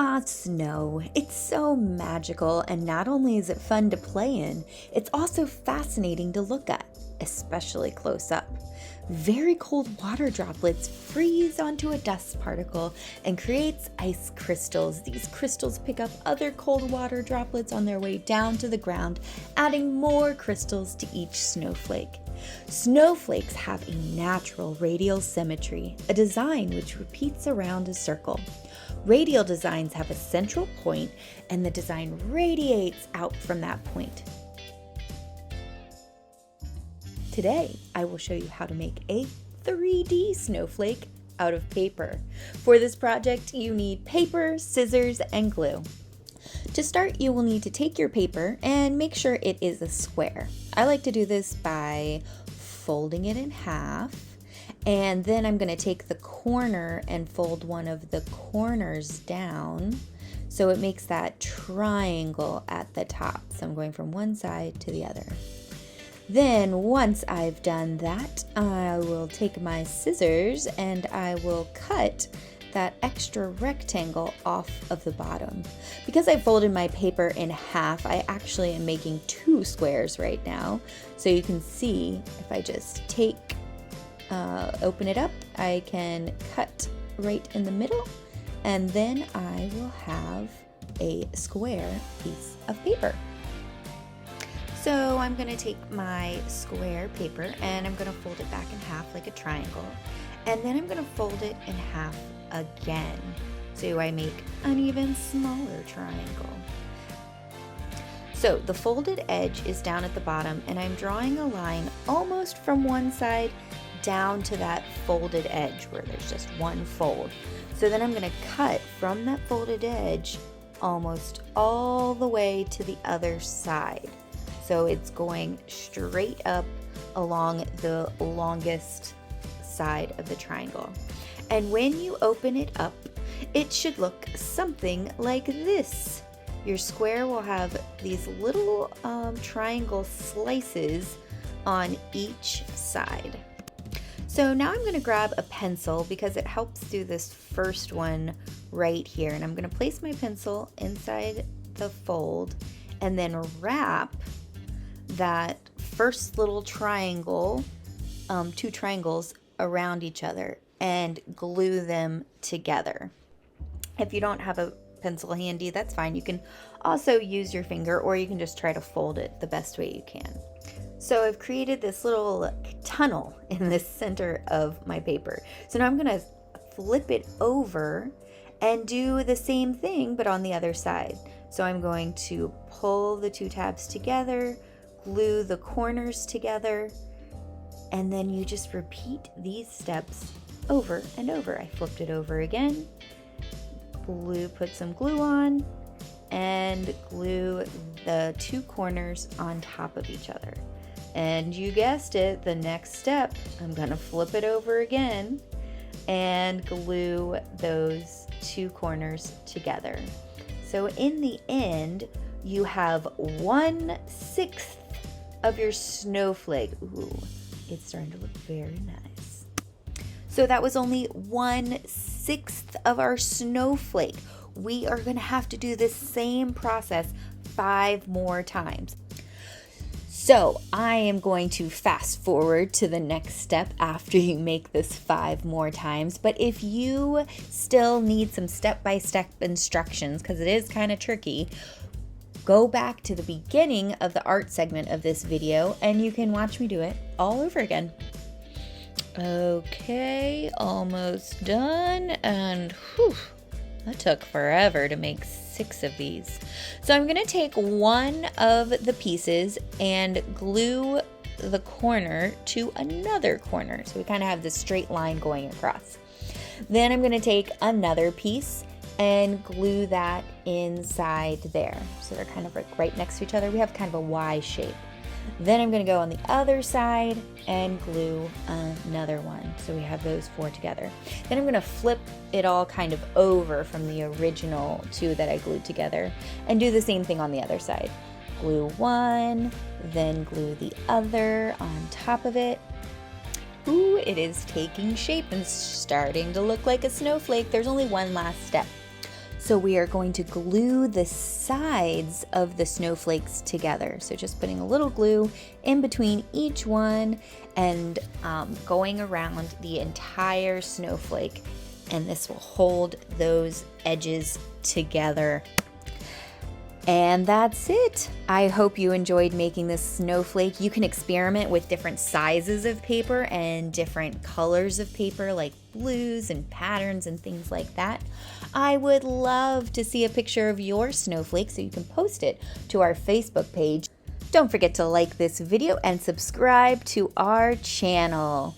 Ah, snow. It's so magical, and not only is it fun to play in, it's also fascinating to look at, especially close up. Very cold water droplets freeze onto a dust particle and creates ice crystals. These crystals pick up other cold water droplets on their way down to the ground, adding more crystals to each snowflake. Snowflakes have a natural radial symmetry, a design which repeats around a circle. Radial designs have a central point, and the design radiates out from that point. Today, I will show you how to make a 3D snowflake out of paper. For this project, you need paper, scissors, and glue. To start, you will need to take your paper and make sure it is a square. I like to do this by folding it in half, and then I'm going to take the corner and fold one of the corners down so it makes that triangle at the top. So I'm going from one side to the other. Then once I've done that, I will take my scissors and I will cut that extra rectangle off of the bottom. Because I folded my paper in half, I actually am making two squares right now. So you can see if I just open it up, I can cut right in the middle, and then I will have a square piece of paper. So I'm going to take my square paper and I'm going to fold it back in half like a triangle, and then I'm going to fold it in half again so I make an even smaller triangle. So the folded edge is down at the bottom, and I'm drawing a line almost from one side down to that folded edge where there's just one fold. So then I'm going to cut from that folded edge almost all the way to the other side. So it's going straight up along the longest side of the triangle. And when you open it up, it should look something like this. Your square will have these little triangle slices on each side. So now I'm going to grab a pencil because it helps do this first one right here. And I'm going to place my pencil inside the fold and then wrap that first little triangle, two triangles around each other, and glue them together. If you don't have a pencil handy, that's fine. You can also use your finger, or you can just try to fold it the best way you can. So I've created this little tunnel in the center of my paper. So now I'm going to flip it over and do the same thing, but on the other side. So I'm going to pull the two tabs together, glue the corners together, and then you just repeat these steps over and over. I flipped it over again, put some glue on, and glue the two corners on top of each other. And you guessed it, the next step, I'm going to flip it over again and glue those two corners together. So in the end, you have 1/6 of your snowflake. Ooh, it's starting to look very nice. So that was only 1/6 of our snowflake. We are going to have to do the same process 5 more times. So I am going to fast forward to the next step after you make this 5 more times. But if you still need some step-by-step instructions, because it is kind of tricky, go back to the beginning of the art segment of this video and you can watch me do it all over again. Okay, almost done, and whew, that took forever to make 6 of these. So I'm going to take one of the pieces and glue the corner to another corner. So we kind of have this straight line going across. Then I'm going to take another piece and glue that inside there. So they're kind of like right next to each other. We have kind of a Y shape. Then I'm going to go on the other side and glue another one. So we have those 4 together. Then I'm going to flip it all kind of over from the original 2 that I glued together and do the same thing on the other side. Glue one, then glue the other on top of it. Ooh, it is taking shape and starting to look like a snowflake. There's only one last step. So we are going to glue the sides of the snowflakes together. So just putting a little glue in between each one and going around the entire snowflake. And this will hold those edges together. And that's it. I hope you enjoyed making this snowflake. You can experiment with different sizes of paper and different colors of paper, like blues and patterns and things like that. I would love to see a picture of your snowflake so you can post it to our Facebook page. Don't forget to like this video and subscribe to our channel.